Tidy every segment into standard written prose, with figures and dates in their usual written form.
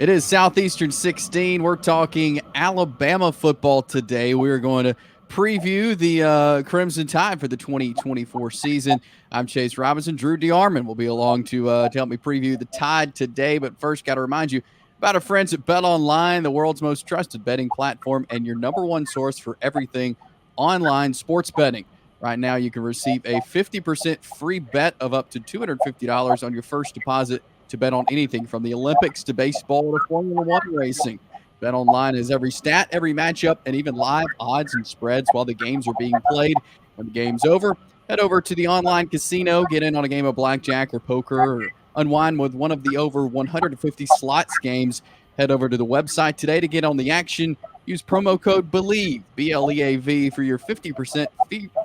It is Southeastern 16. We're talking Alabama football today. We're going to preview the Crimson Tide for the 2024 season. I'm Chase Robinson. Drew DeArmond will be along to help me preview the Tide today. But first, got to remind you about our friends at Bet Online, the world's most trusted betting platform and your number one source for everything online sports betting. Right now, you can receive a 50% free bet of up to $250 on your first deposit to bet on anything from the Olympics to baseball to Formula One racing. Bet Online has every stat, every matchup, and even live odds and spreads while the games are being played. When the game's over, head over to the online casino, get in on a game of blackjack or poker, or unwind with one of the over 150 slots games. Head over to the website today to get on the action. Use promo code BELIEVE, BLEAV, for your 50%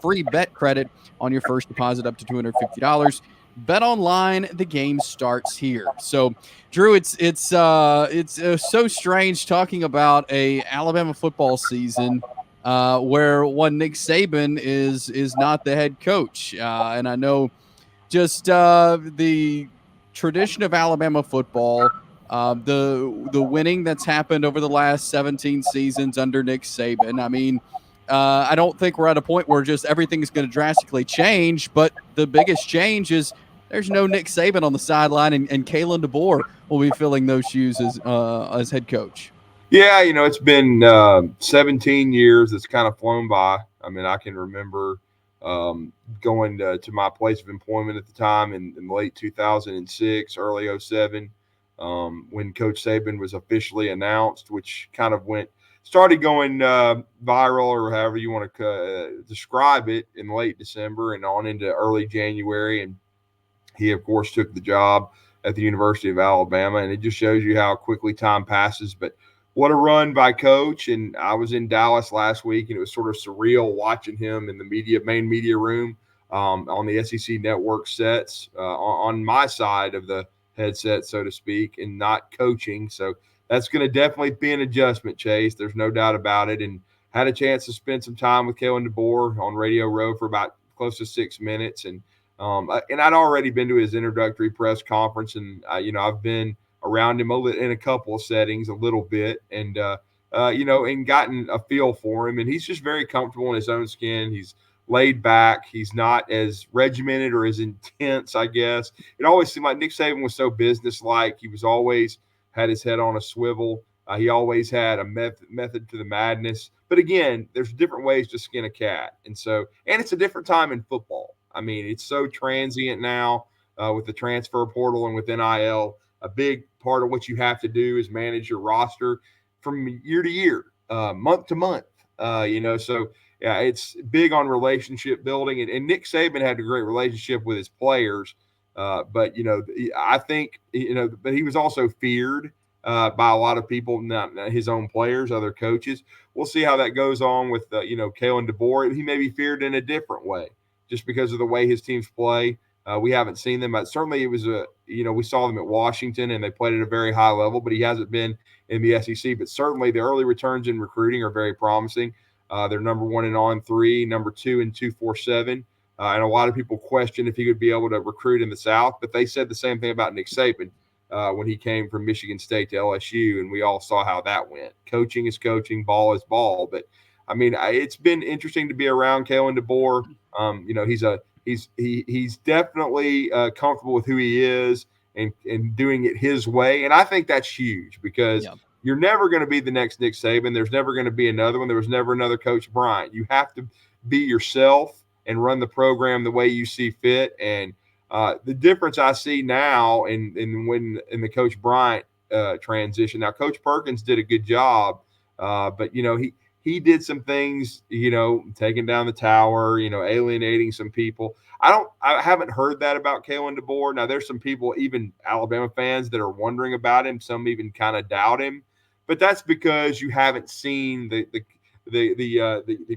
free bet credit on your first deposit up to $250. Bet Online, the game starts here. So, Drew, it's so strange talking about a Alabama football season where one Nick Saban is not the head coach, and I know just the tradition of Alabama football, the winning that's happened over the last 17 seasons under Nick Saban. I mean, I don't think we're at a point where just everything's going to drastically change, but the biggest change is there's no Nick Saban on the sideline, and Kalen DeBoer will be filling those shoes as head coach. Yeah, it's been 17 years. It's kind of flown by. I mean, I can remember going to my place of employment at the time in late 2006, early '07, when Coach Saban was officially announced, which kind of started going viral, or however you want to describe it, in late December and on into early January. And he, of course, took the job at the University of Alabama, and it just shows you how quickly time passes. But what a run by Coach. And I was in Dallas last week, and it was sort of surreal watching him in the main media room on the SEC network sets on my side of the headset, so to speak, and not coaching. So that's going to definitely be an adjustment, Chase. There's no doubt about it. And had a chance to spend some time with Kalen DeBoer on Radio Row for about close to 6 minutes. And I'd already been to his introductory press conference, and I've been around him in a couple of settings a little bit, and and gotten a feel for him. And he's just very comfortable in his own skin. He's laid back. He's not as regimented or as intense, I guess. It always seemed like Nick Saban was so businesslike. He was always had his head on a swivel. He always had a method to the madness. But again, there's different ways to skin a cat, and it's a different time in football. I mean, it's so transient now with the transfer portal and with NIL. A big part of what you have to do is manage your roster from year to year, month to month. So yeah, it's big on relationship building. And Nick Saban had a great relationship with his players, but I think but he was also feared by a lot of people, not his own players, other coaches. We'll see how that goes on with Kalen DeBoer. He may be feared in a different way, just because of the way his teams play. We haven't seen them. Certainly, it was we saw them at Washington, and they played at a very high level, but he hasn't been in the SEC. But certainly, the early returns in recruiting are very promising. They're number one in On3, number two in 247. And a lot of people question if he would be able to recruit in the South, but they said the same thing about Nick Saban when he came from Michigan State to LSU, and we all saw how that went. Coaching is coaching, ball is ball. But I mean, it's been interesting to be around Kalen DeBoer. He's definitely comfortable with who he is and doing it his way. And I think that's huge because you're never going to be the next Nick Saban. There's never going to be another one. There was never another Coach Bryant. You have to be yourself and run the program the way you see fit. And the difference I see now in the Coach Bryant transition. Now, Coach Perkins did a good job, but he did some things, taking down the tower, alienating some people. I haven't heard that about Kalen DeBoer. Now, there's some people, even Alabama fans, that are wondering about him. Some even kind of doubt him, but that's because you haven't seen the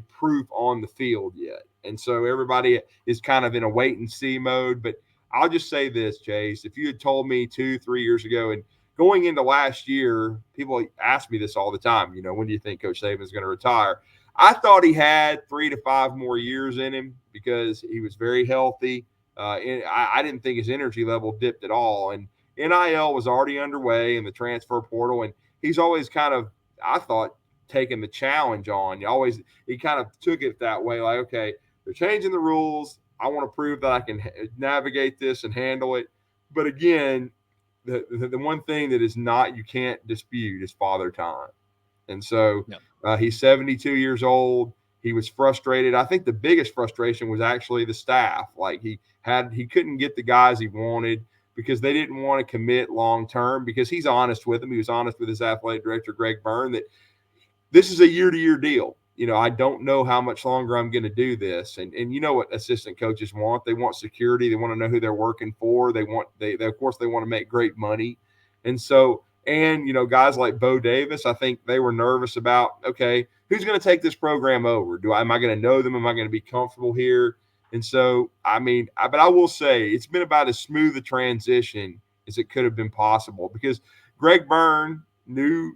proof on the field yet. And so everybody is kind of in a wait and see mode. But I'll just say this, Chase, if you had told me 2-3 years ago, and going into last year, people ask me this all the time, when do you think Coach Saban is going to retire? I thought he had 3 to 5 more years in him because he was very healthy. And I didn't think his energy level dipped at all. And NIL was already underway in the transfer portal, and he's always kind of, I thought, taking the challenge on. He kind of took it that way, like, okay, they're changing the rules. I want to prove that I can navigate this and handle it. But again, the one thing that is not, you can't dispute, is father time. And so he's 72 years old. He was frustrated. I think the biggest frustration was actually the staff. Like he couldn't get the guys he wanted because they didn't want to commit long term, because he's honest with them. He was honest with his athletic director, Greg Byrne, that this is a year-to-year deal. I don't know how much longer I'm going to do this. And you know what assistant coaches want? They want security. They want to know who they're working for. They of course, they want to make great money. And so, guys like Bo Davis, I think they were nervous about, okay, who's going to take this program over? Am I going to know them? Am I going to be comfortable here? And so, but I will say it's been about as smooth a transition as it could have been possible, because Greg Byrne knew,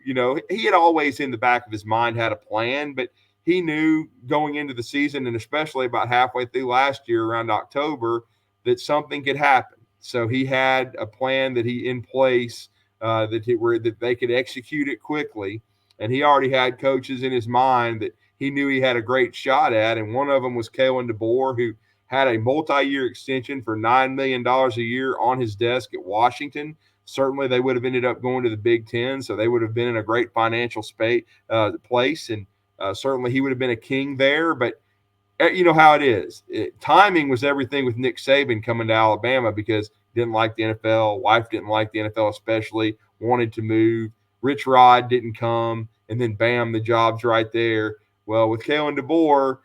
he had always in the back of his mind had a plan, but he knew going into the season, and especially about halfway through last year around October, that something could happen. So he had a plan that he in place that they could execute it quickly. And he already had coaches in his mind that he knew he had a great shot at. And one of them was Kalen DeBoer, who had a multi-year extension for $9 million a year on his desk at Washington. Certainly they would have ended up going to the Big Ten, so they would have been in a great financial place. And certainly he would have been a king there. But you know how it is. Timing was everything with Nick Saban coming to Alabama, because he didn't like the NFL. Wife didn't like the NFL especially, wanted to move. Rich Rod didn't come, and then bam, the job's right there. Well, with Kalen DeBoer,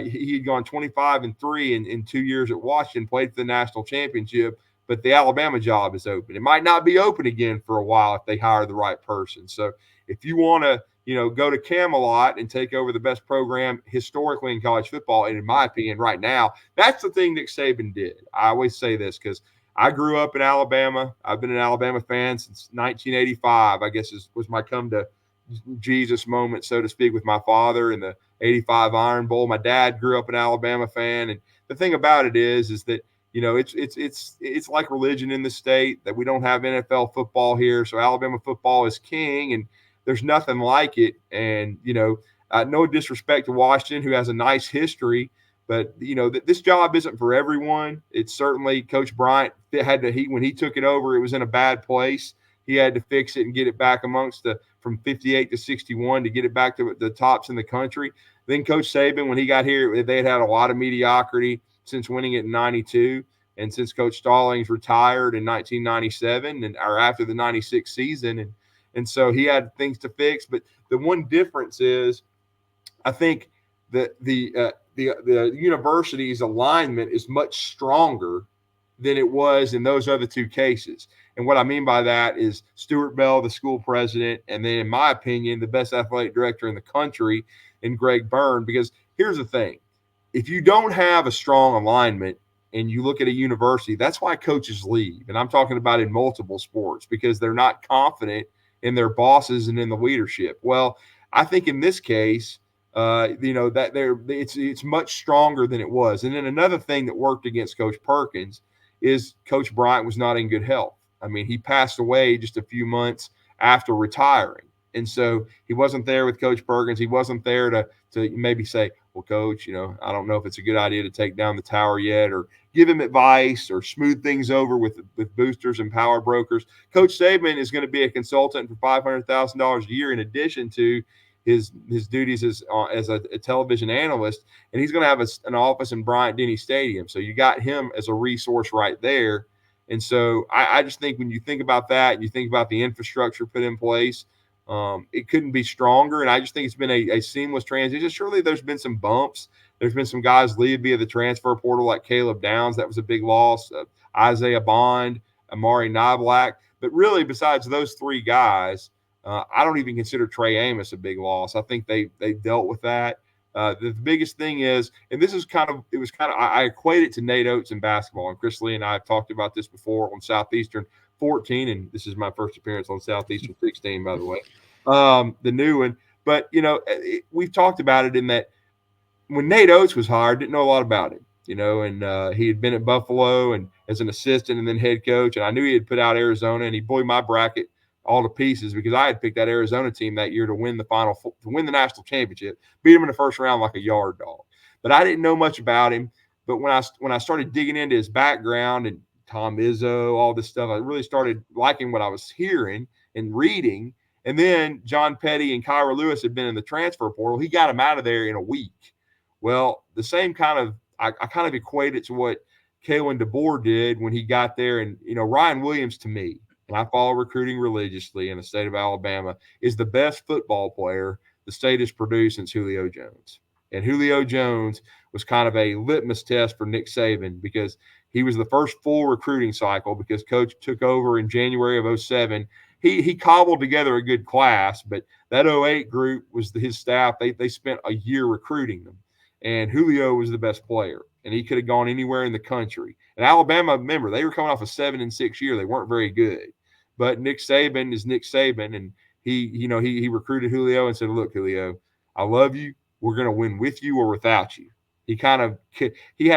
he had gone 25-3 in 2 years at Washington, played for the national championship, but the Alabama job is open. It might not be open again for a while if they hire the right person. So if you want to, go to Camelot and take over the best program historically in college football, and in my opinion right now, that's the thing Nick Saban did. I always say this because I grew up in Alabama. I've been an Alabama fan since 1985, I guess was my come to Jesus moment, so to speak, with my father in the 85 Iron Bowl. My dad grew up an Alabama fan. And the thing about it is that, it's like religion in the state that we don't have NFL football here. So Alabama football is king, and there's nothing like it. And, no disrespect to Washington, who has a nice history, but, this job isn't for everyone. It's certainly Coach Bryant when he took it over, it was in a bad place. He had to fix it and get it back from 58 to 61 to get it back to the tops in the country. Then Coach Saban, when he got here, they had a lot of mediocrity since winning it in 92. And since Coach Stallings retired in 1997 or after the 96 season. And so he had things to fix. But the one difference is, I think that the university's alignment is much stronger than it was in those other two cases. And what I mean by that is Stuart Bell, the school president, and then, in my opinion, the best athletic director in the country, in Greg Byrne. Because here's the thing. If you don't have a strong alignment and you look at a university, that's why coaches leave. And I'm talking about in multiple sports, because they're not confident in their bosses and in the leadership. Well, I think in this case, it's much stronger than it was. And then another thing that worked against Coach Perkins is Coach Bryant was not in good health. I mean, he passed away just a few months after retiring. And so he wasn't there with Coach Perkins. He wasn't there to maybe say, well, Coach, I don't know if it's a good idea to take down the tower yet, or give him advice, or smooth things over with boosters and power brokers. Coach Saban is going to be a consultant for $500,000 a year in addition to his duties as a television analyst, and he's going to have an office in Bryant-Denny Stadium. So you got him as a resource right there. And so I just think when you think about that, and you think about the infrastructure put in place, it couldn't be stronger. And I just think it's been a seamless transition. Surely there's been some bumps. There's been some guys leave via the transfer portal, like Caleb Downs. That was a big loss. Isaiah Bond, Amari Knoblack. But really, besides those three guys, I don't even consider Trey Amos a big loss. I think they dealt with that. The biggest thing is, and this is I equate it to Nate Oates in basketball. And Chris Lee and I have talked about this before on Southeastern 14, and this is my first appearance on Southeastern 16, by the way, the new one. But, we've talked about it in that when Nate Oates was hired, didn't know a lot about it. and he had been at Buffalo and as an assistant and then head coach. And I knew he had put out Arizona, and he blew my bracket all to pieces because I had picked that Arizona team that year to win the national championship, beat him in the first round like a yard dog. But I didn't know much about him. But when I started digging into his background and Tom Izzo, all this stuff, I really started liking what I was hearing and reading. And then John Petty and Kyra Lewis had been in the transfer portal. He got him out of there in a week. Well, the same kind of I kind of equate it to what Kalen DeBoer did when he got there. And, Ryan Williams, to me, and I follow recruiting religiously in the state of Alabama, is the best football player the state has produced since Julio Jones. And Julio Jones was kind of a litmus test for Nick Saban because he was the first full recruiting cycle because Coach took over in January of 2007. He cobbled together a good class, but that 2008 group was his staff. They spent a year recruiting them. And Julio was the best player, and he could have gone anywhere in the country. And Alabama, remember, they were coming off a 7-6 year. They weren't very good. But Nick Saban is Nick Saban, and he recruited Julio and said, "Look, Julio, I love you. We're going to win with you or without you." He had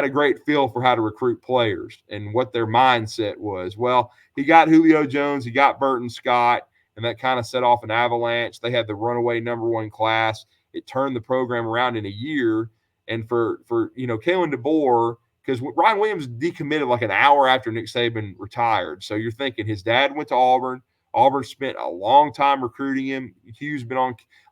a great feel for how to recruit players and what their mindset was. Well, he got Julio Jones, he got Burton Scott, and that kind of set off an avalanche. They had the runaway #1 class. It turned the program around in a year. And for Kalen DeBoer, because Ryan Williams decommitted like an hour after Nick Saban retired. So you're thinking his dad went to Auburn. Auburn spent a long time recruiting him. Hugh's been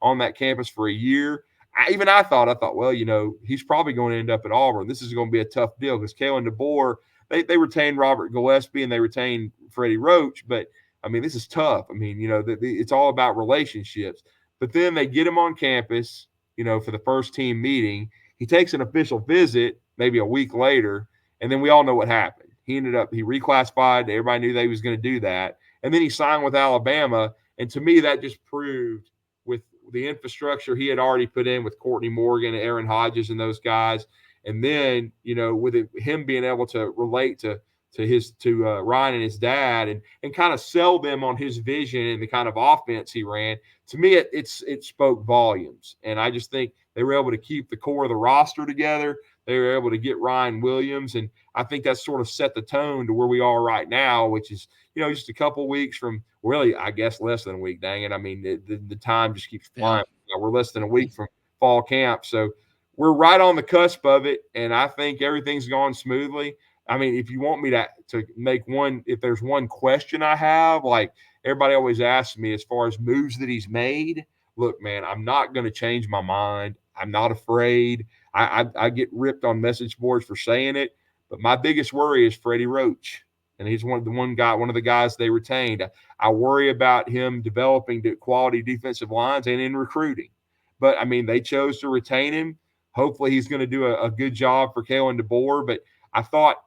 on that campus for a year. I thought, well, he's probably going to end up at Auburn. This is going to be a tough deal because Kalen DeBoer, they retained Robert Gillespie and they retained Freddie Roach. But, this is tough. It's all about relationships. But then they get him on campus, for the first team meeting. He takes an official visit maybe a week later, and then we all know what happened. He reclassified. Everybody knew that he was going to do that. And then he signed with Alabama. And to me, that just proved with the infrastructure he had already put in with Courtney Morgan and Aaron Hodges and those guys. And then, with him being able to relate to Ryan and his dad and kind of sell them on his vision and the kind of offense he ran, to me, it spoke volumes. And I just think they were able to keep the core of the roster together. They were able to get Ryan Williams. And I think that sort of set the tone to where we are right now, which is, just a couple weeks from really, I guess, less than a week, dang it. The time just keeps flying. Yeah. We're less than a week from fall camp. So we're right on the cusp of it. And I think everything's gone smoothly. If you want me to make one, if there's one question I have, like everybody always asks me as far as moves that he's made, look, man, I'm not going to change my mind. I'm not afraid. I get ripped on message boards for saying it, but my biggest worry is Freddie Roach, and he's one of the guys they retained. I worry about him developing quality defensive lines and in recruiting, but they chose to retain him. Hopefully, he's going to do a good job for Kalen DeBoer. But I thought,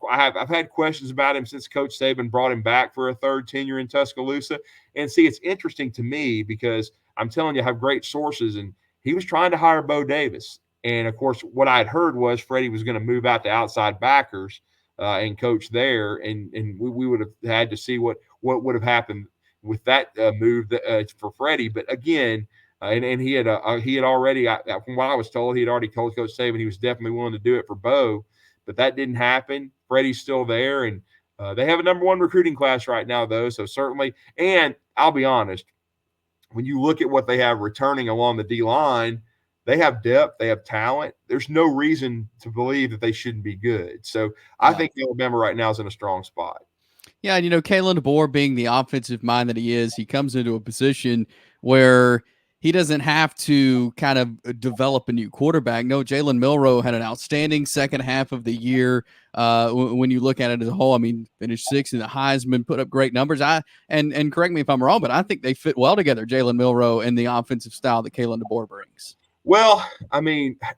I've had questions about him since Coach Saban brought him back for a third tenure in Tuscaloosa. And see, it's interesting to me because I'm telling you, I have great sources, and he was trying to hire Bo Davis. And of course, what I had heard was Freddie was going to move out to outside backers and coach there. And we would have had to see what would have happened with that move for Freddie. But again, and he had already, from what I was told, he had already told Coach Saban he was definitely willing to do it for Bo. But that didn't happen. Freddie's still there, and they have a #1 recruiting class right now, though. So certainly, and I'll be honest, when you look at what they have returning along the D-line, they have depth, they have talent. There's no reason to believe that they shouldn't be good. So I think Alabama right now is in a strong spot. Yeah, and Kalen DeBoer being the offensive mind that he is, he comes into a position where he doesn't have to kind of develop a new quarterback. No, Jalen Milroe had an outstanding second half of the year. When you look at it as a whole, finished 6th in the Heisman, put up great numbers. And correct me if I'm wrong, but I think they fit well together, Jalen Milroe and the offensive style that Kalen DeBoer brings. Well,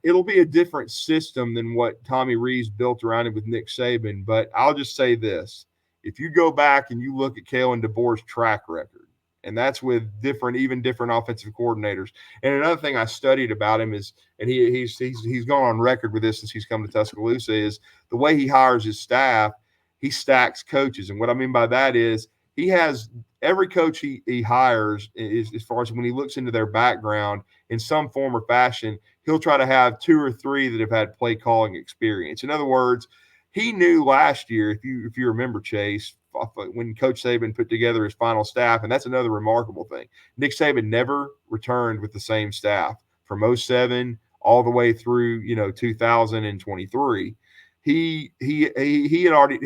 it'll be a different system than what Tommy Rees built around it with Nick Saban. But I'll just say this. If you go back and you look at Kalen DeBoer's track record, and that's with even different offensive coordinators. And another thing I studied about him is, and he's gone on record with this since he's come to Tuscaloosa, is the way he hires his staff, he stacks coaches. And what I mean by that is he has every coach he hires, is, as far as when he looks into their background in some form or fashion, he'll try to have 2 or 3 that have had play calling experience. In other words, he knew last year, if you remember, Chase, when Coach Saban put together his final staff, and that's another remarkable thing. Nick Saban never returned with the same staff from '07 all the way through 2023. He had already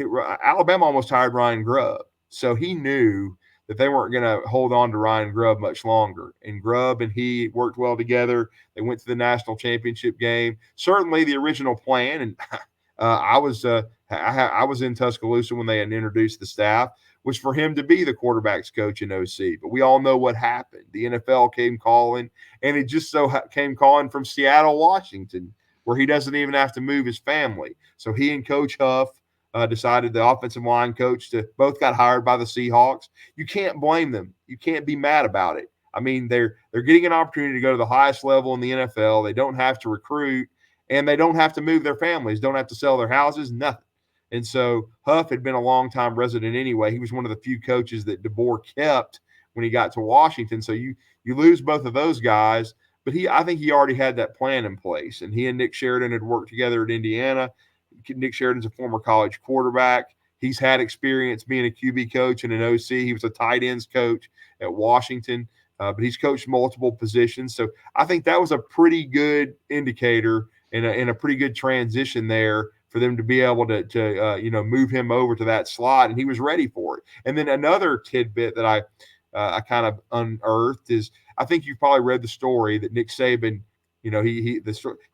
Alabama almost hired Ryan Grubb, so he knew that they weren't going to hold on to Ryan Grubb much longer. And Grubb and he worked well together. They went to the national championship game. Certainly the original plan, and I was in Tuscaloosa when they had introduced the staff, was for him to be the quarterback's coach in OC. But we all know what happened. The NFL came calling, and it just so came calling from Seattle, Washington, where he doesn't even have to move his family. So he and Coach Huff decided, the offensive line coach, to both got hired by the Seahawks. You can't blame them. You can't be mad about it. I mean, they're getting an opportunity to go to the highest level in the NFL. They don't have to recruit, and they don't have to move their families, don't have to sell their houses, nothing. And so Huff had been a longtime resident anyway. He was one of the few coaches that DeBoer kept when he got to Washington. So you lose both of those guys, but I think he already had that plan in place. And he and Nick Sheridan had worked together at Indiana. Nick Sheridan's a former college quarterback. He's had experience being a QB coach and an OC. He was a tight ends coach at Washington, but he's coached multiple positions. So I think that was a pretty good indicator and a pretty good transition there for them to be able to move him over to that slot, and he was ready for it. And then another tidbit that I kind of unearthed is, I think you've probably read the story that Nick Saban,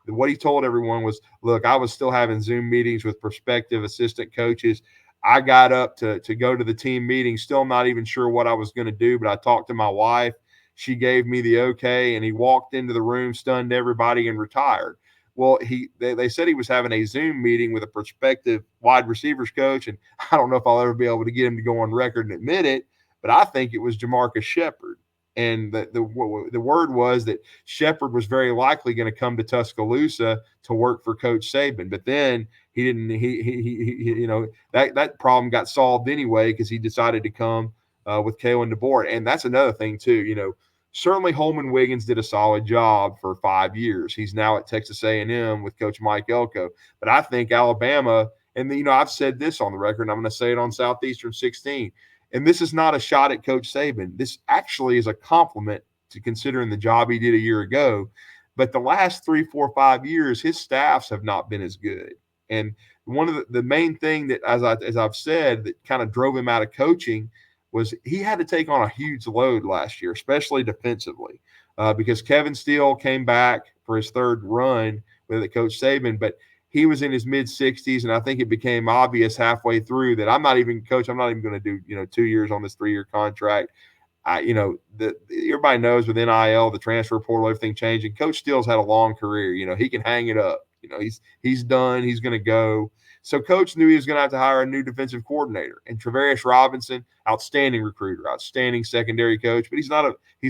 what he told everyone was, look, I was still having Zoom meetings with prospective assistant coaches. I got up to go to the team meeting, still not even sure what I was going to do, but I talked to my wife. She gave me the okay, and he walked into the room, stunned everybody, and retired. Well, they said he was having a Zoom meeting with a prospective wide receivers coach, and I don't know if I'll ever be able to get him to go on record and admit it, but I think it was Jamarcus Shepard. And the word was that Shepard was very likely going to come to Tuscaloosa to work for Coach Saban, but then he didn't. That problem got solved anyway because he decided to come with Kalen DeBoer, and that's another thing too. Certainly Holman Wiggins did a solid job for 5 years. He's now at Texas A&M with Coach Mike Elko. But I think Alabama, and I've said this on the record, and I'm going to say it on Southeastern 16, and this is not a shot at Coach Saban. This actually is a compliment to considering the job he did a year ago. But the last 3, 4, 5 years, his staffs have not been as good. And one of the main thing that, as I've said, that kind of drove him out of coaching was he had to take on a huge load last year, especially defensively, because Kevin Steele came back for his third run with Coach Saban, but he was in his mid-60s, and I think it became obvious halfway through that I'm not even going to do 2 years on this 3-year contract. Everybody knows with NIL, the transfer portal, everything changing. Coach Steele's had a long career. He can hang it up. He's done. He's going to go. So Coach knew he was going to have to hire a new defensive coordinator. And Travarius Robinson, outstanding recruiter, outstanding secondary coach, but he's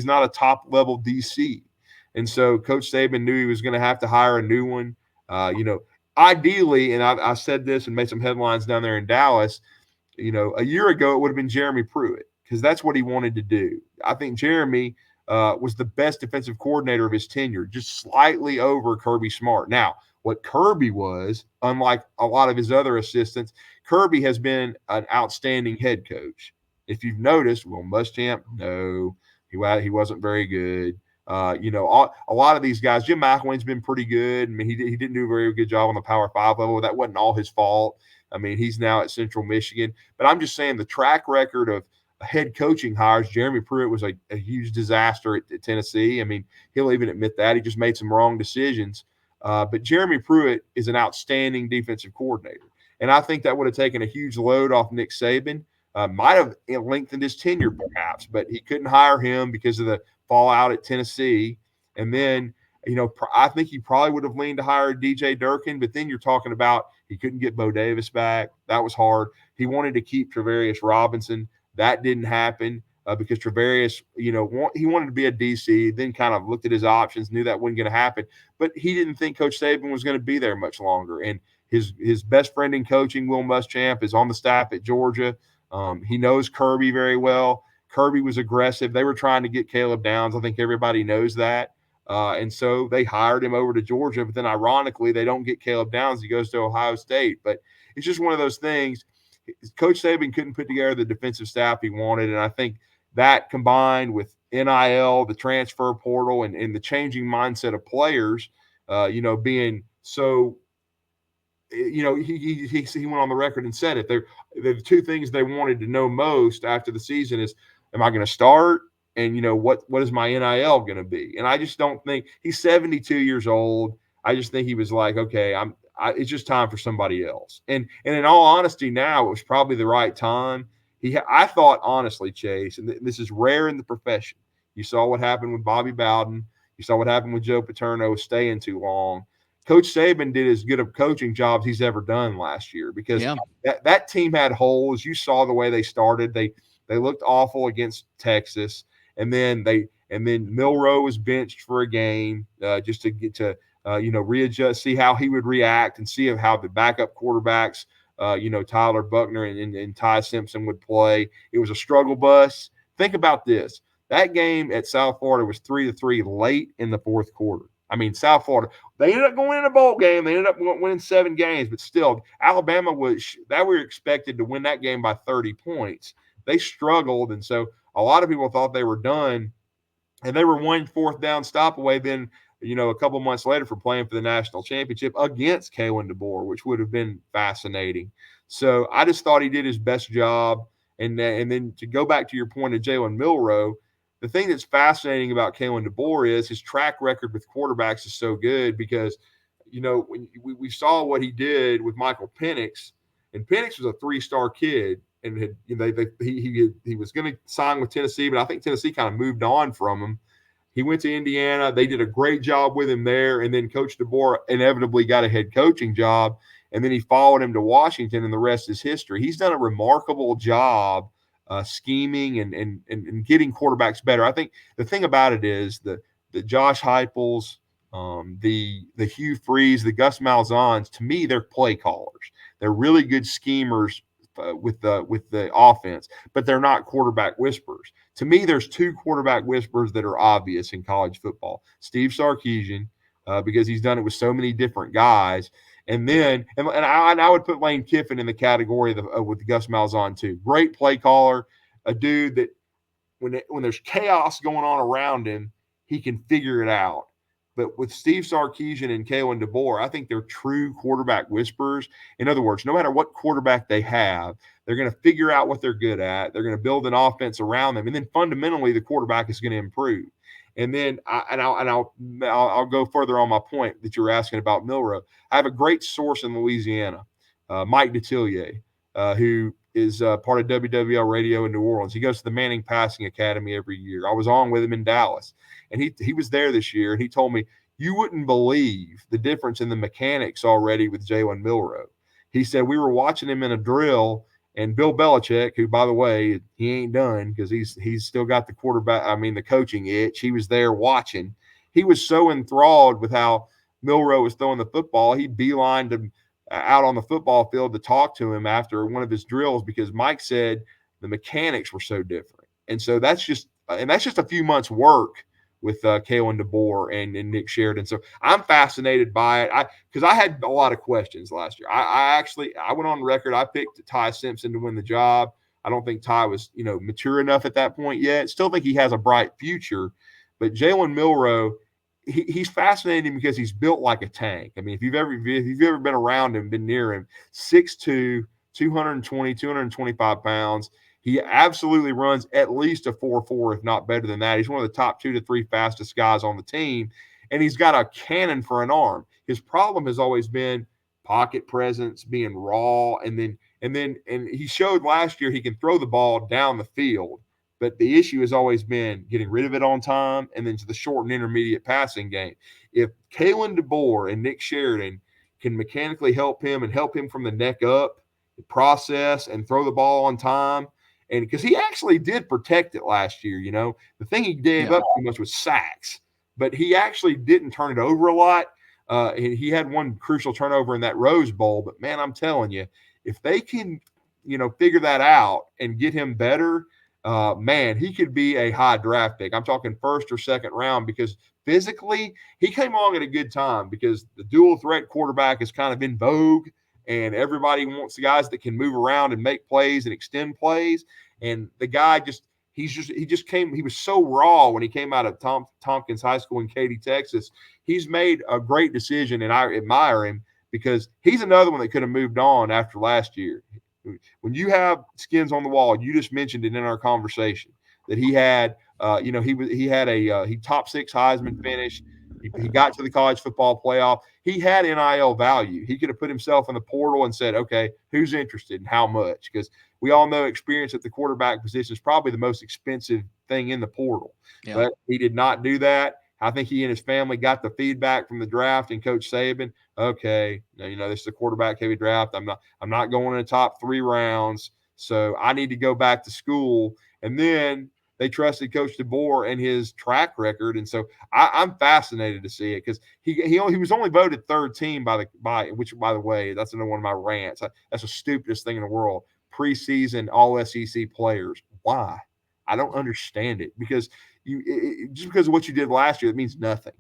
not a top level DC. And so Coach Saban knew he was going to have to hire a new one. Ideally, and I said this and made some headlines down there in Dallas. A year ago it would have been Jeremy Pruitt because that's what he wanted to do. I think Jeremy was the best defensive coordinator of his tenure, just slightly over Kirby Smart. Now, what Kirby was, unlike a lot of his other assistants, Kirby has been an outstanding head coach. If you've noticed, Will Muschamp, no, he wasn't very good. A lot of these guys, Jim McElwain's been pretty good. I mean, he didn't do a very good job on the Power 5 level. That wasn't all his fault. I mean, he's now at Central Michigan. But I'm just saying the track record of head coaching hires, Jeremy Pruitt was a huge disaster at Tennessee. I mean, he'll even admit that. He just made some wrong decisions. But Jeremy Pruitt is an outstanding defensive coordinator. And I think that would have taken a huge load off Nick Saban. Might have lengthened his tenure perhaps, but he couldn't hire him because of the fallout at Tennessee. And then, I think he probably would have leaned to hire DJ Durkin, but then you're talking about he couldn't get Bo Davis back. That was hard. He wanted to keep Travarius Robinson. That didn't happen because Travarius, he wanted to be a DC, then kind of looked at his options, knew that wasn't going to happen. But he didn't think Coach Saban was going to be there much longer. And his best friend in coaching, Will Muschamp, is on the staff at Georgia. He knows Kirby very well. Kirby was aggressive. They were trying to get Caleb Downs. I think everybody knows that. And so they hired him over to Georgia. But then, ironically, they don't get Caleb Downs. He goes to Ohio State. But it's just one of those things. Coach Saban couldn't put together the defensive staff he wanted. And I think that combined with NIL, the transfer portal, and the changing mindset of players, being so – he went on the record and said it. The two things they wanted to know most after the season is, am I going to start? And, what is my NIL going to be? And I just don't think – he's 72 years old. I just think he was like, okay, it's just time for somebody else. And in all honesty, now it was probably the right time. I thought, honestly, Chase, and this is rare in the profession. You saw what happened with Bobby Bowden. You saw what happened with Joe Paterno staying too long. Coach Saban did as good of coaching jobs he's ever done last year because that team had holes. You saw the way they started. They looked awful against Texas, and then Milroe was benched for a game just to get to readjust, see how he would react, and see how the backup quarterbacks, Tyler Buckner and Ty Simpson would play. It was a struggle bus. Think about this: that game at South Florida was 3-3 late in the fourth quarter. I mean, South Florida, they ended up going in a bowl game. They ended up winning 7 games, but still, Alabama we were expected to win that game by 30 points. They struggled, and so a lot of people thought they were done, and they were 1 fourth down stop away then, a couple months later for playing for the national championship against Kalen DeBoer, which would have been fascinating. So I just thought he did his best job. And then to go back to your point of Jalen Milroe, the thing that's fascinating about Kalen DeBoer is his track record with quarterbacks is so good because, when we saw what he did with Michael Penix, and Penix was a 3-star kid, and he was going to sign with Tennessee, but I think Tennessee kind of moved on from him. He went to Indiana. They did a great job with him there, and then Coach DeBoer inevitably got a head coaching job, and then he followed him to Washington, and the rest is history. He's done a remarkable job scheming and getting quarterbacks better. I think the thing about it is the Josh Heupels, the Hugh Freeze, the Gus Malzahns, to me, they're play callers. They're really good schemers with the offense, but they're not quarterback whisperers. To me, there's 2 quarterback whisperers that are obvious in college football. Steve Sarkisian, because he's done it with so many different guys. And then, and I would put Lane Kiffin in the category with Gus Malzahn too. Great play caller, a dude that when there's chaos going on around him, he can figure it out. But with Steve Sarkisian and Kalen DeBoer, I think they're true quarterback whisperers. In other words, no matter what quarterback they have, they're going to figure out what they're good at. They're going to build an offense around them, and then fundamentally, the quarterback is going to improve. And then I'll go further on my point that you were asking about Milroe. I have a great source in Louisiana, Mike Detillier, who is part of WWL Radio in New Orleans. He goes to the Manning Passing Academy every year. I was on with him in Dallas, and he was there this year, and he told me, you wouldn't believe the difference in the mechanics already with Jalen Milroe. He said we were watching him in a drill, and Bill Belichick, who, by the way, he ain't done because he's still got the coaching itch. He was there watching. He was so enthralled with how Milroe was throwing the football, he beelined him out on the football field to talk to him after one of his drills because Mike said the mechanics were so different. And so that's just a few months' work with Kalen DeBoer and Nick Sheridan. So I'm fascinated by it because I had a lot of questions last year. I went on record. I picked Ty Simpson to win the job. I don't think Ty was, mature enough at that point yet. Still think he has a bright future. But Jalen Milroe, he's fascinating because he's built like a tank. I mean, if you've ever been around him, been near him, 6'2", 220, 225 pounds. He absolutely runs at least a 4.4, if not better than that. He's one of the top 2 to 3 fastest guys on the team, and he's got a cannon for an arm. His problem has always been pocket presence, being raw, and he showed last year he can throw the ball down the field. But the issue has always been getting rid of it on time and then to the short and intermediate passing game. If Kalen DeBoer and Nick Sheridan can mechanically help him and help him from the neck up, process and throw the ball on time, and because he actually did protect it last year, the thing he gave up too much was sacks, but he actually didn't turn it over a lot. He had one crucial turnover in that Rose Bowl, but man, I'm telling you, if they can, figure that out and get him better, man, he could be a high draft pick. I'm talking first or second round because physically he came along at a good time because the dual threat quarterback is kind of in vogue and everybody wants the guys that can move around and make plays and extend plays. And the guy he was so raw when he came out of Tompkins High School in Katy, Texas. He's made a great decision, and I admire him because he's another one that could have moved on after last year. When you have skins on the wall, you just mentioned it in our conversation that he had. He top 6 Heisman finish. He got to the college football playoff. He had NIL value. He could have put himself in the portal and said, okay, who's interested and how much? Because we all know experience at the quarterback position is probably the most expensive thing in the portal. Yeah. But he did not do that. I think he and his family got the feedback from the draft and Coach Saban. Okay, this is a quarterback heavy draft. I'm not going in the top 3 rounds, so I need to go back to school. And then they trusted Coach DeBoer and his track record, and so I'm fascinated to see it because he was only voted 3rd team which by the way, that's another one of my rants. That's the stupidest thing in the world. Preseason All SEC players. Why? I don't understand it because just because of what you did last year, it means nothing.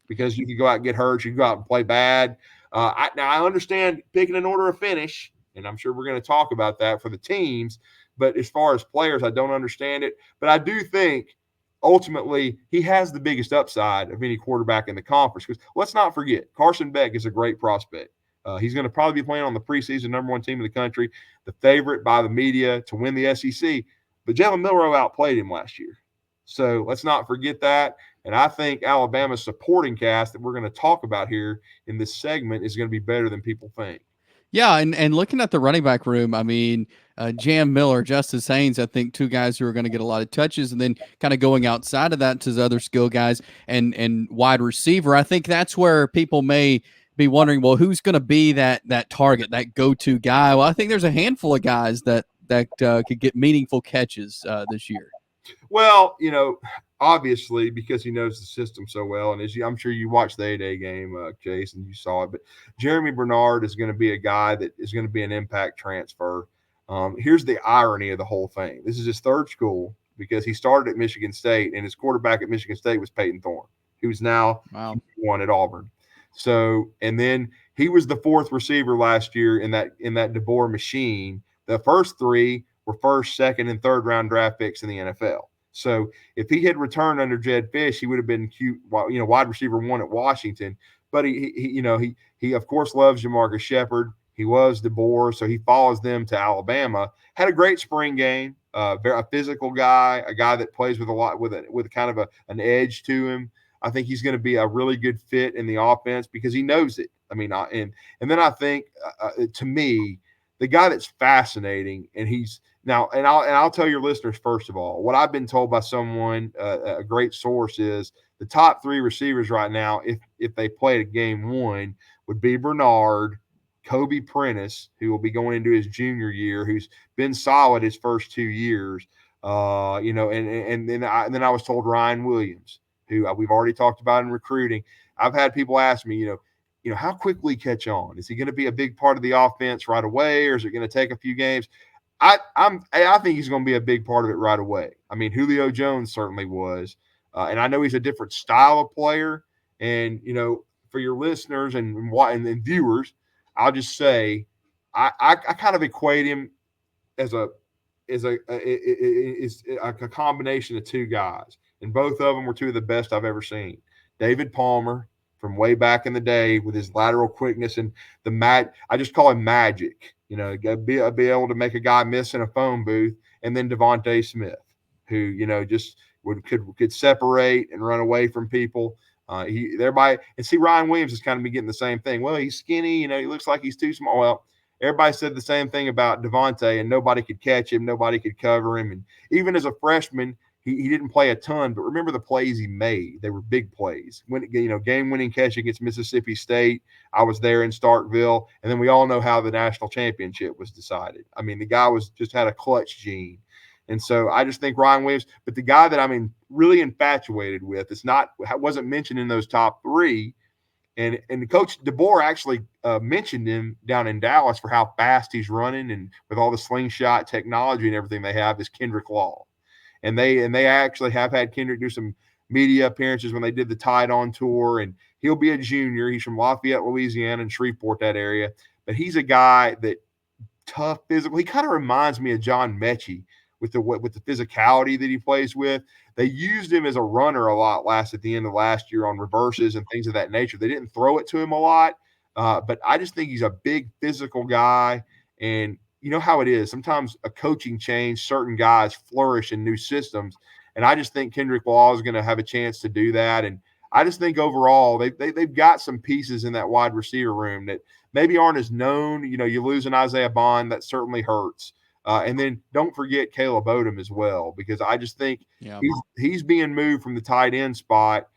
Because you can go out and get hurt, you can go out and play bad. Now I understand picking an order of finish, and I'm sure we're going to talk about that for the teams. But as far as players, I don't understand it. But I do think ultimately he has the biggest upside of any quarterback in the conference. Because let's not forget, Carson Beck is a great prospect. He's going to probably be playing on the preseason #1 team in the country, the favorite by the media to win the SEC. But Jalen Milroe outplayed him last year. So let's not forget that. And I think Alabama's supporting cast that we're going to talk about here in this segment is going to be better than people think. Yeah, and looking at the running back room, I mean, Jehiem Miller, Justice Haynes, I think 2 guys who are going to get a lot of touches, and then kind of going outside of that to the other skill guys and wide receiver. I think that's where people may be wondering, well, who's going to be that target, that go-to guy? Well, I think there's a handful of guys that could get meaningful catches this year. Well, obviously because he knows the system so well, and I'm sure you watched the A-Day game, Chase, and you saw it. But Germie Bernard is going to be a guy that is going to be an impact transfer. Here's the irony of the whole thing: this is his 3rd school because he started at Michigan State, and his quarterback at Michigan State was Peyton Thorne, who's now one at Auburn. So, and then he was the 4th receiver last year in that DeBoer machine. The first 3 were 1st, 2nd, and 3rd round draft picks in the NFL. So if he had returned under Jed Fish, he would have been wide receiver 1 at Washington. But he of course loves Jamarcus Shepard. He loves DeBoer, so he follows them to Alabama. Had a great spring game. A physical guy, a guy that plays with a lot with kind of an edge to him. I think he's going to be a really good fit in the offense because he knows it. I mean, and then I think to me, the guy that's fascinating, and he's now, and I'll tell your listeners first of all, what I've been told by someone, a great source, is the top 3 receivers right now, if they played a game 1, would be Bernard, Kobe Prentice, who will be going into his junior year, who's been solid his first 2 years, and then I was told Ryan Williams, who we've already talked about in recruiting. I've had people ask me, how quickly catch on? Is he going to be a big part of the offense right away, or is it going to take a few games? I think he's going to be a big part of it right away. I mean, Julio Jones certainly was, and I know he's a different style of player. And for your listeners and viewers, I'll just say I kind of equate him as a combination of 2 guys, and both of them were 2 of the best I've ever seen. David Palmer from way back in the day with his lateral quickness and I just call him magic. Be able to make a guy miss in a phone booth, and then Devontae Smith, who just could separate and run away from people. Everybody, and see Ryan Williams is kind of be getting the same thing. Well, he's skinny, he looks like he's too small. Well, everybody said the same thing about Devontae, and nobody could catch him, nobody could cover him, and even as a freshman, he didn't play a ton, but remember the plays he made. They were big plays. Game-winning catch against Mississippi State. I was there in Starkville, and then we all know how the national championship was decided. I mean, the guy just had a clutch gene. And so I just think Ryan Williams, but the guy that I'm really infatuated with wasn't mentioned in those top 3. And Coach DeBoer actually mentioned him down in Dallas for how fast he's running and with all the slingshot technology and everything they have, is Kendrick Law. and they actually have had Kendrick do some media appearances when they did the Tide on tour, and he'll be a junior. He's from Lafayette, Louisiana, and Shreveport, that area. But he's a guy that tough, physical. He kind of reminds me of John Mechie with the physicality that he plays with. They used him as a runner a lot at the end of last year on reverses and things of that nature. They didn't throw it to him a lot, but I just think he's a big physical guy. And you know how it is. Sometimes a coaching change, certain guys flourish in new systems. And I just think Kendrick Law is going to have a chance to do that. And I just think overall they've got some pieces in that wide receiver room that maybe aren't as known. You know, you lose an Isaiah Bond, that certainly hurts. And then don't forget Caleb Odom as well, because I just think he's being moved from the tight end spot.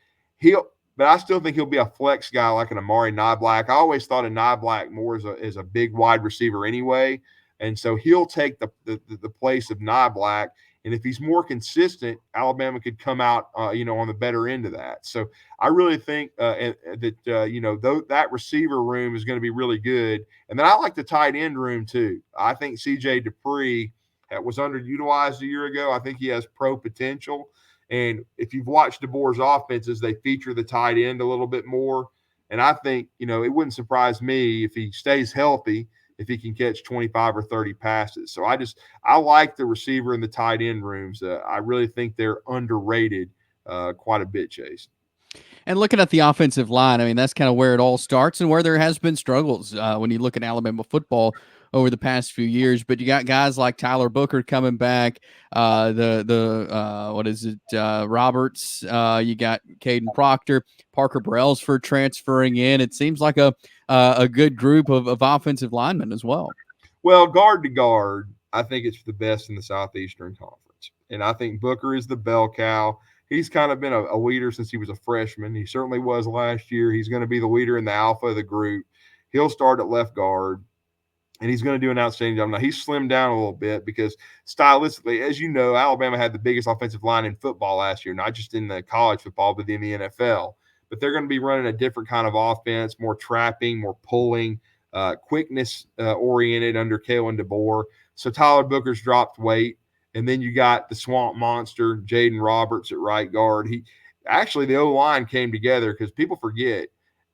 But I still think he'll be a flex guy like an Amari Niblack. I always thought of Niblack more as a big wide receiver anyway. And so he'll take the place of Niblack. And if he's more consistent, Alabama could come out, on the better end of that. So I really think that receiver room is going to be really good. And then I like the tight end room too. I think C.J. Dupree was underutilized a year ago. I think he has pro potential. And if you've watched DeBoer's offenses, they feature the tight end a little bit more. And I think, it wouldn't surprise me if he stays healthy, if he can catch 25 or 30 passes. So I like the receiver and the tight end rooms. I really think they're underrated quite a bit, Chase. And looking at the offensive line, I mean, that's kind of where it all starts and where there has been struggles when you look at Alabama football over the past few years. But you got guys like Tyler Booker coming back, Roberts. You got Caden Proctor, Parker Brailsford transferring in. It seems like a good group of offensive linemen as well. Well, guard to guard, I think it's the best in the Southeastern Conference. And I think Booker is the bell cow. He's kind of been a leader since he was a freshman. He certainly was last year. He's going to be the leader in the alpha of the group. He'll start at left guard, and he's going to do an outstanding job. Now, he's slimmed down a little bit because stylistically, as you know, Alabama had the biggest offensive line in football last year, not just in the college football, but in the NFL. But they're going to be running a different kind of offense, more trapping, more pulling, quickness oriented under Kalen DeBoer. So Tyler Booker's dropped weight. And then you got the swamp monster, Jaden Roberts at right guard. The O-line came together because people forget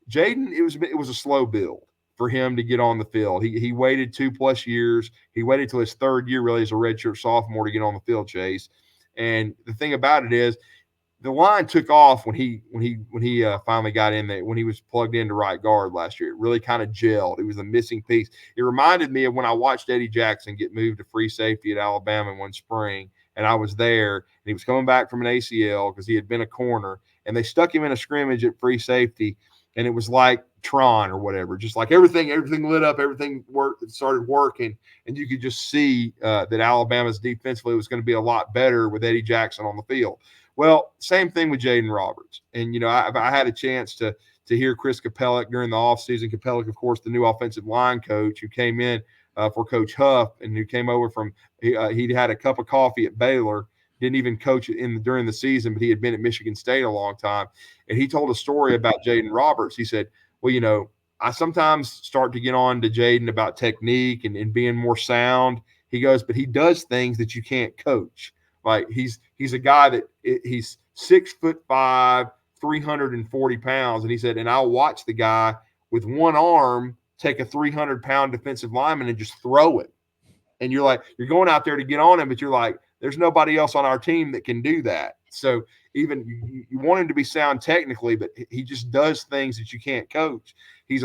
Jaden, it was a slow build for him to get on the field. He waited 2+ years. He waited till his third year really as a redshirt sophomore to get on the field, Chase. And the thing about it is the line took off when he finally got in there, when he was plugged into right guard last year. It really kind of gelled. It was a missing piece. It reminded me of when I watched Eddie Jackson get moved to free safety at Alabama one spring, and I was there, and he was coming back from an ACL because he had been a corner, and they stuck him in a scrimmage at free safety, and it was like Tron or whatever, just like everything lit up, everything started working, and you could just see that Alabama's defensively was going to be a lot better with Eddie Jackson on the field. Well, same thing with Jaden Roberts. And, I had a chance to hear Chris Capellic during the offseason. Capellic, of course, the new offensive line coach who came in for Coach Huff and who came over from he'd had a cup of coffee at Baylor, didn't even coach during the season, but he had been at Michigan State a long time. And he told a story about Jaden Roberts. He said, well, I sometimes start to get on to Jaden about technique and being more sound. He goes, but he does things that you can't coach. Like he's a guy that he's 6'5", 340 pounds. And he said, and I'll watch the guy with one arm take a 300-pound defensive lineman and just throw it. And you're like, you're going out there to get on him, but you're like, there's nobody else on our team that can do that. So even you want him to be sound technically, but he just does things that you can't coach. He's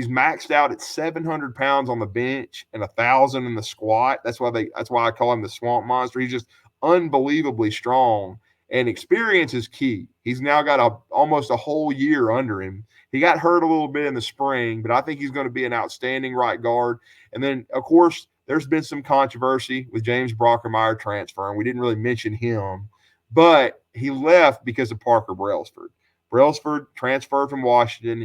maxed out at 700 pounds on the bench and 1,000 in the squat. That's why I call him the swamp monster. He's just unbelievably strong, and experience is key. He's now got almost a whole year under him. He got hurt a little bit in the spring, but I think he's going to be an outstanding right guard. And then, of course, there's been some controversy with James Brockermeyer transferring. We didn't really mention him, but he left because of Parker Brailsford. Brailsford transferred from Washington.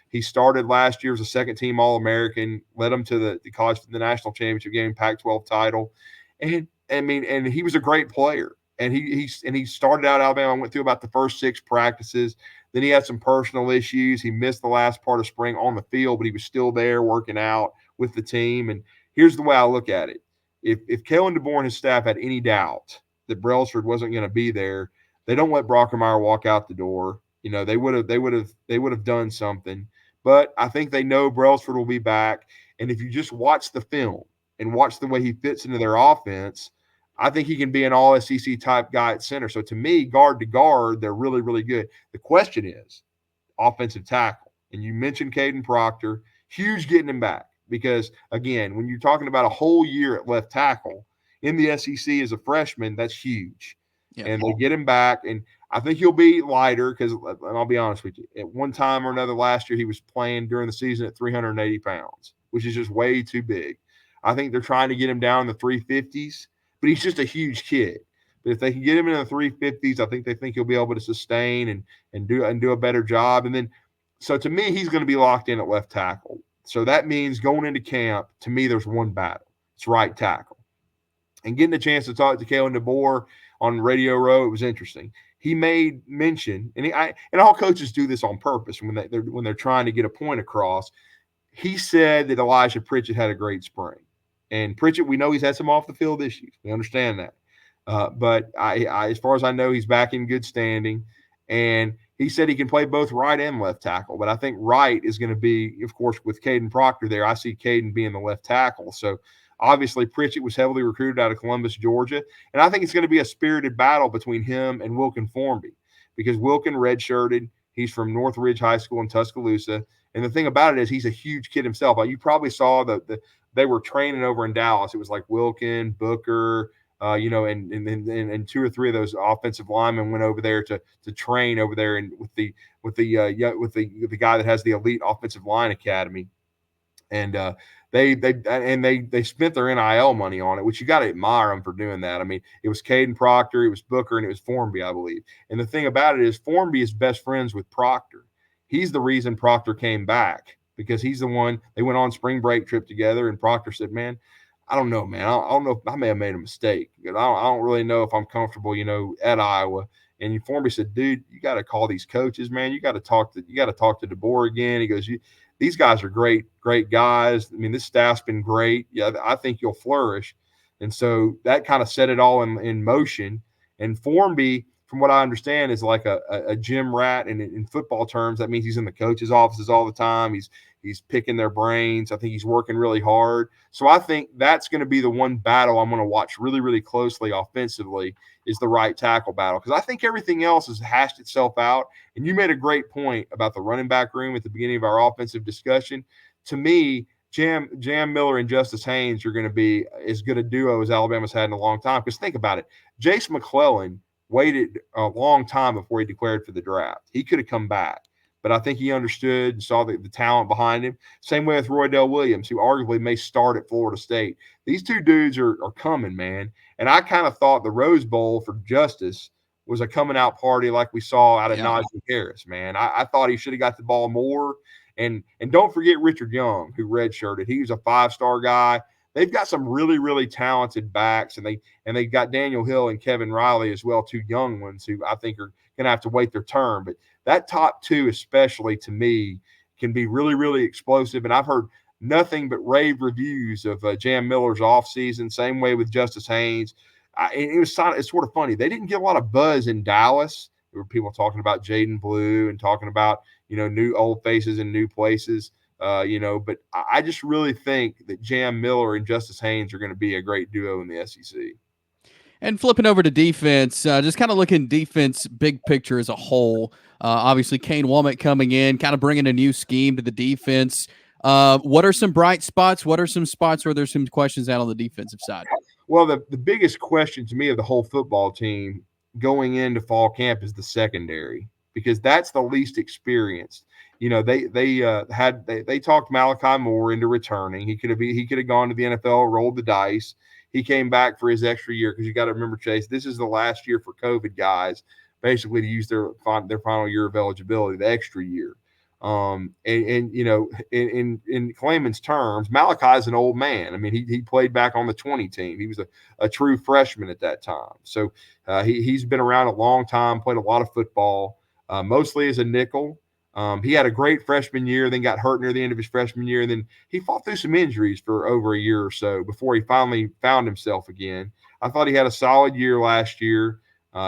He started last year as a second-team All-American, led them to the national championship game, Pac-12 title, and he was a great player. And he started out at Alabama, went through about the first 6 practices. Then he had some personal issues. He missed the last part of spring on the field, but he was still there working out with the team. And here's the way I look at it: if Kalen DeBoer and his staff had any doubt that Brailsford wasn't going to be there, they don't let Brockermeyer walk out the door. They would have done something. But I think they know Brailsford will be back. And if you just watch the film and watch the way he fits into their offense, I think he can be an all SEC type guy at center. So to me, guard to guard, they're really, really good. The question is offensive tackle. And you mentioned Caden Proctor, huge getting him back. Because again, when you're talking about a whole year at left tackle in the SEC as a freshman, that's huge. Yep. And they get him back. And I think he'll be lighter because, and I'll be honest with you, at one time or another last year, he was playing during the season at 380 pounds, which is just way too big. I think they're trying to get him down in the 350s, but he's just a huge kid. But if they can get him in the 350s, I think they think he'll be able to sustain and do a better job. And then, so to me, he's going to be locked in at left tackle. So that means going into camp, to me, there's one battle. It's right tackle. And getting a chance to talk to Kalen DeBoer on Radio Row, it was interesting. He made mention, and all coaches do this on purpose when they're trying to get a point across. He said that Elijah Pritchett had a great spring, and Pritchett, we know he's had some off the field issues. We understand that, but I, as far as I know, he's back in good standing, and he said he can play both right and left tackle. But I think right is going to be, of course, with Caden Proctor there. I see Caden being the left tackle, so. Obviously, Pritchett was heavily recruited out of Columbus, Georgia. And I think it's going to be a spirited battle between him and Wilkin Formby because Wilkin redshirted. He's from North Ridge High School in Tuscaloosa. And the thing about it is he's a huge kid himself. You probably saw that they were training over in Dallas. It was like Wilkin, Booker, and two or three of those offensive linemen went over there to train over there and with the guy that has the elite offensive line academy. And they spent their NIL money on it, which you got to admire them for doing that. I mean, it was Caden Proctor, it was Booker, and it was Formby, I believe. And the thing about it is Formby is best friends with Proctor. He's the reason Proctor came back because he's the one – they went on spring break trip together, and Proctor said, man, I don't know, man. I don't know if I may have made a mistake. I don't really know if I'm comfortable, at Iowa. And Formby said, dude, you got to call these coaches, man. You got to talk to DeBoer again. He goes, these guys are great guys. I mean, this staff's been great. Yeah, I think you'll flourish. And so that kind of set it all in motion. And Formby, from what I understand, is like a gym rat. And in football terms, that means he's in the coaches' offices all the time. He's picking their brains. I think he's working really hard. So I think that's going to be the one battle I'm going to watch really, really closely offensively is the right tackle battle. Because I think everything else has hashed itself out. And you made a great point about the running back room at the beginning of our offensive discussion. To me, Jehiem Miller and Justice Haynes are going to be as good a duo as Alabama's had in a long time. Because think about it. Jace McClellan waited a long time before he declared for the draft. He could have come back. But I think he understood and saw the talent behind him. Same way with Roydell Williams, who arguably may start at Florida State. These two dudes are coming, man. And I kind of thought the Rose Bowl for Justice was a coming out party like we saw out of Najee Harris, man. I thought he should have got the ball more. And don't forget Richard Young, who redshirted. He was a 5-star guy. They've got some really, really talented backs, and they got Daniel Hill and Kevin Riley as well, two young ones who I think are going to have to wait their turn. But that top two, especially to me, can be really, really explosive. And I've heard nothing but rave reviews of Jam Miller's offseason. Same way with Justice Haynes. It's sort of funny. They didn't get a lot of buzz in Dallas. There were people talking about Jaden Blue and talking about, new old faces in new places. But I just really think that Jam Miller and Justice Haynes are going to be a great duo in the SEC. And flipping over to defense, just kind of looking defense big picture as a whole. Obviously, Kane Womack coming in, kind of bringing a new scheme to the defense. What are some bright spots? What are some spots where there's some questions out on the defensive side? Well, the biggest question to me of the whole football team going into fall camp is the secondary, because that's the least experienced. They talked Malachi Moore into returning. He could have gone to the NFL, rolled the dice. He came back for his extra year because you got to remember, Chase, this is the last year for COVID guys, basically to use their final year of eligibility, the extra year. In Clayman's terms, Malachi is an old man. I mean, he played back on the 20 team. He was a true freshman at that time. So he's been around a long time, played a lot of football, mostly as a nickel. He had a great freshman year, then got hurt near the end of his freshman year, and then he fought through some injuries for over a year or so before he finally found himself again. I thought he had a solid year last year.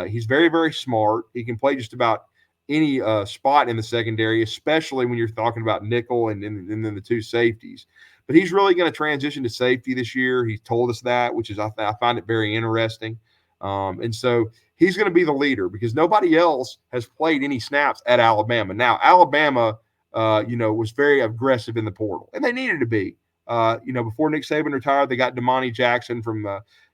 He's very, very smart. He can play just about any spot in the secondary, especially when you're talking about nickel and then the two safeties. But he's really going to transition to safety this year. He's told us that, which is I find it very interesting. And so he's going to be the leader because nobody else has played any snaps at Alabama. Now, Alabama, was very aggressive in the portal, and they needed to be. Before Nick Saban retired, they got Damani Jackson from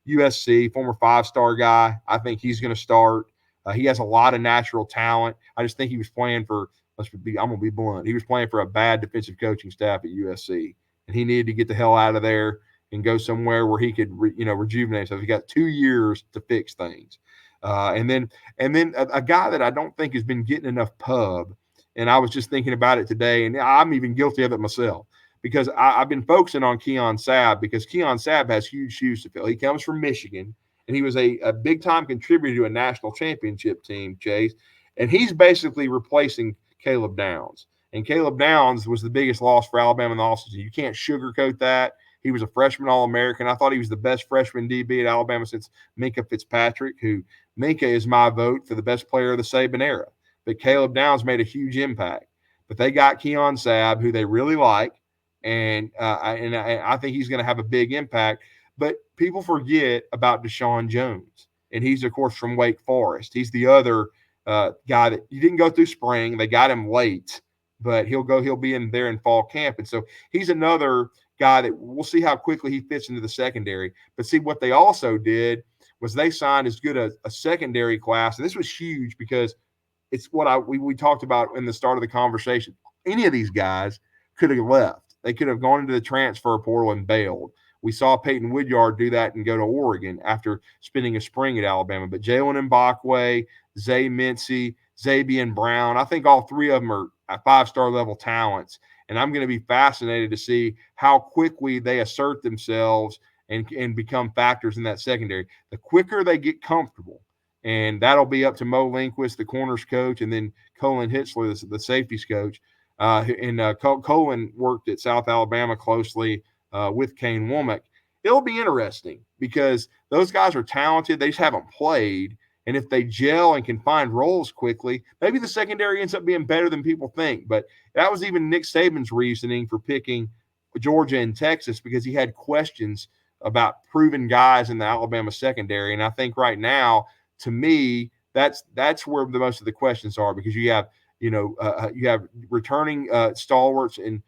USC, former five-star guy. I think he's going to start. He has a lot of natural talent. I just think he was playing for – I'm going to be blunt. He was playing for a bad defensive coaching staff at USC, and he needed to get the hell out of there and go somewhere where he could, rejuvenate himself. He got 2 years to fix things. And then a guy that I don't think has been getting enough pub, and I was just thinking about it today, and I'm even guilty of it myself, because I've been focusing on Keon Sabb because Keon Sabb has huge shoes to fill. He comes from Michigan, and he was a big-time contributor to a national championship team, Chase, and he's basically replacing Caleb Downs. And Caleb Downs was the biggest loss for Alabama in the offseason. You can't sugarcoat that. He was a freshman All-American. I thought he was the best freshman DB at Alabama since Minkah Fitzpatrick, who Minkah is my vote for the best player of the Saban era. But Caleb Downs made a huge impact. But they got Keon Sabb, who they really like, and I think he's going to have a big impact. But people forget about Deshaun Jones, and he's, of course, from Wake Forest. He's the other guy that you didn't go through spring. They got him late, but he'll be in there in fall camp. And so he's another guy that we'll see how quickly he fits into the secondary. But see, what they also did was they signed as good a secondary class. And this was huge because it's what we talked about in the start of the conversation. Any of these guys could have left. They could have gone into the transfer portal and bailed. We saw Peyton Woodyard do that and go to Oregon after spending a spring at Alabama. But Jalen Mbakwe, Zay Mincy, Zabian Brown, I think all three of them are five-star level talents. And I'm going to be fascinated to see how quickly they assert themselves and become factors in that secondary. The quicker they get comfortable, and that'll be up to Mo Linquist, the corners coach, and then Colin Hitzler, the safeties coach. Colin worked at South Alabama closely with Kane Womack. It'll be interesting because those guys are talented. They just haven't played. And if they gel and can find roles quickly, maybe the secondary ends up being better than people think. But that was even Nick Saban's reasoning for picking Georgia and Texas, because he had questions about proven guys in the Alabama secondary. And I think right now, to me, that's where the most of the questions are, because you have returning stalwarts and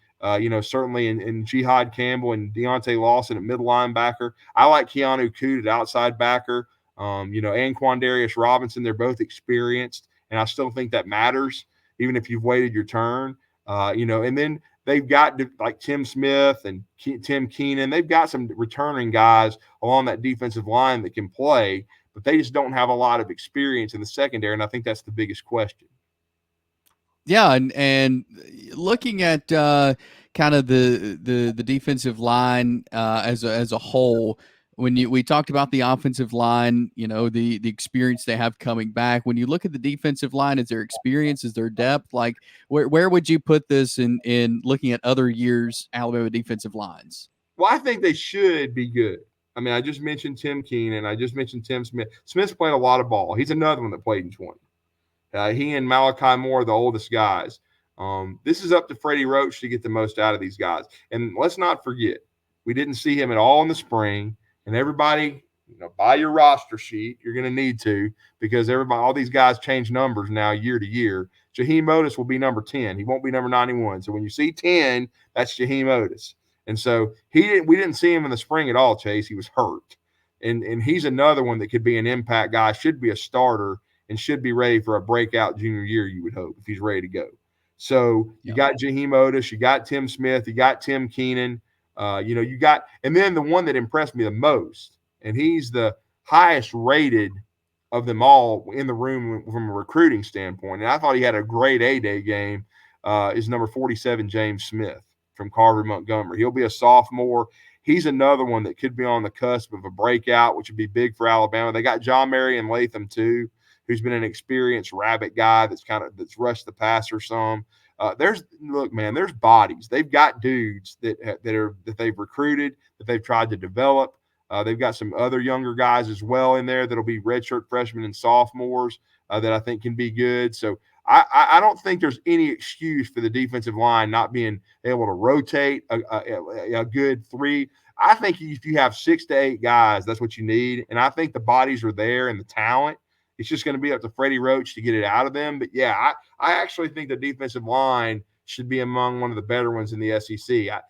certainly in Jihad Campbell and Deontay Lawson at middle linebacker. I like Keanu Coote at outside backer. And Quandarius Robinson, they're both experienced, and I still think that matters, even if you've waited your turn. And then they've got like Tim Smith and Tim Keenan. They've got some returning guys along that defensive line that can play, but they just don't have a lot of experience in the secondary, and I think that's the biggest question. Yeah, and looking at kind of the defensive line as a whole, when we talked about the offensive line, the experience they have coming back. When you look at the defensive line, is there experience? Is there depth? Like where would you put this in looking at other years Alabama defensive lines? Well, I think they should be good. I mean, I just mentioned Tim Keenan. I just mentioned Tim Smith. Smith's played a lot of ball. He's another one that played in 20. He and Malachi Moore are the oldest guys. This is up to Freddie Roach to get the most out of these guys. And let's not forget, we didn't see him at all in the spring. And everybody, buy your roster sheet. You're going to need to, because all these guys change numbers now year to year. Jehiem Oatis will be number 10. He won't be number 91. So when you see 10, that's Jehiem Oatis. And so we didn't see him in the spring at all, Chase. He was hurt. And he's another one that could be an impact guy, should be a starter, and should be ready for a breakout junior year, you would hope, if he's ready to go. So you got Jehiem Oatis, you got Tim Smith, you got Tim Keenan, and then the one that impressed me the most, and he's the highest rated of them all in the room from a recruiting standpoint, and I thought he had a great A-Day game, is number 47, James Smith from Carver Montgomery. He'll be a sophomore. He's another one that could be on the cusp of a breakout, which would be big for Alabama. They got John Marion Latham too, who's been an experienced rabbit guy that's rushed the passer some. There's bodies. They've got dudes that they've recruited, that they've tried to develop. They've got some other younger guys as well in there that'll be redshirt freshmen and sophomores that I think can be good. So I don't think there's any excuse for the defensive line not being able to rotate a good three. I think if you have 6 to 8 guys, that's what you need. And I think the bodies are there and the talent. It's just going to be up to Freddie Roach to get it out of them. But yeah, I actually think the defensive line should be among one of the better ones in the SEC.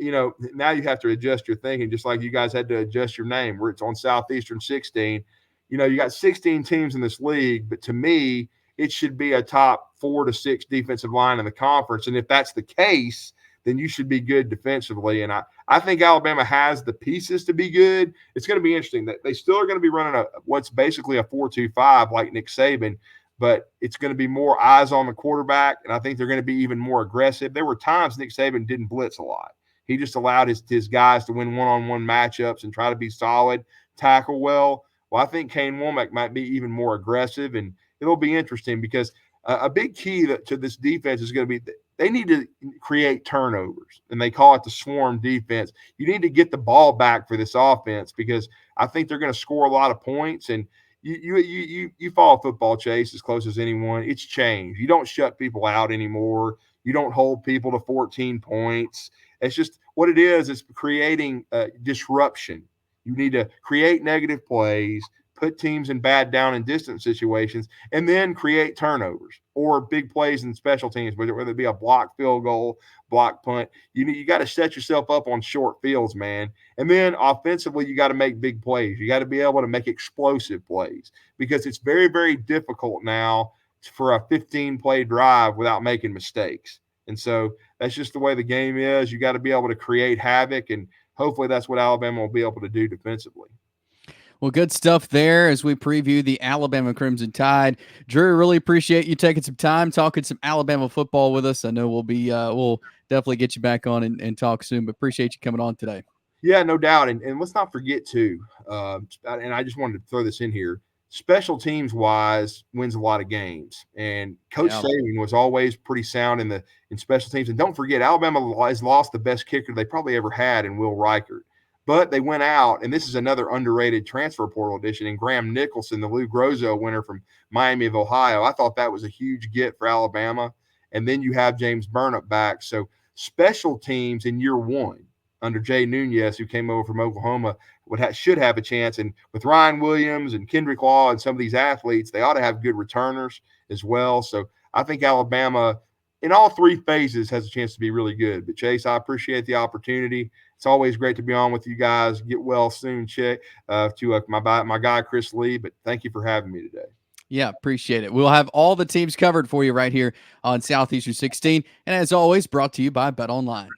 Now you have to adjust your thinking, just like you guys had to adjust your name where it's on Southeastern 16. You got 16 teams in this league, but to me, it should be a top 4 to 6 defensive line in the conference. And if that's the case, then you should be good defensively. And I think Alabama has the pieces to be good. It's going to be interesting that they still are going to be running what's basically a 4-2-5 like Nick Saban, but it's going to be more eyes on the quarterback. And I think they're going to be even more aggressive. There were times Nick Saban didn't blitz a lot. He just allowed his guys to win one-on-one matchups and try to be solid, tackle well. Well, I think Kane Womack might be even more aggressive, and it'll be interesting because a big key to this defense is going to be they need to create turnovers, and they call it the swarm defense. You need to get the ball back for this offense because I think they're going to score a lot of points. And you follow football, Chase, as close as anyone. It's changed. You don't shut people out anymore. You don't hold people to 14 points. It's just what it is. It's creating disruption. You need to create negative plays, put teams in bad down and distance situations, and then create turnovers or big plays in special teams, whether it be a block field goal, block punt. You got to set yourself up on short fields, man. And then offensively, you got to make big plays. You got to be able to make explosive plays because it's very, very difficult now for a 15-play drive without making mistakes. And so that's just the way the game is. You got to be able to create havoc, and hopefully that's what Alabama will be able to do defensively. Well, good stuff there as we preview the Alabama Crimson Tide. Drew, really appreciate you taking some time talking some Alabama football with us. I know we'll definitely get you back on and talk soon, but appreciate you coming on today. Yeah, no doubt. And let's not forget too, and I just wanted to throw this in here, special teams wise wins a lot of games. And Coach Saban was always pretty sound in special teams. And don't forget, Alabama has lost the best kicker they probably ever had in Will Reichert. But they went out, and this is another underrated transfer portal addition, and Graham Nicholson, the Lou Grozo winner from Miami of Ohio. I thought that was a huge get for Alabama. And then you have James Burnip back. So special teams in year one under Jay Nunez, who came over from Oklahoma, should have a chance. And with Ryan Williams and Kendrick Law and some of these athletes, they ought to have good returners as well. So I think Alabama, in all three phases, has a chance to be really good. But, Chase, I appreciate the opportunity. It's always great to be on with you guys. Get well soon, to my guy, Chris Lee. But thank you for having me today. Yeah, appreciate it. We'll have all the teams covered for you right here on Southeastern 16. And as always, brought to you by BetOnline.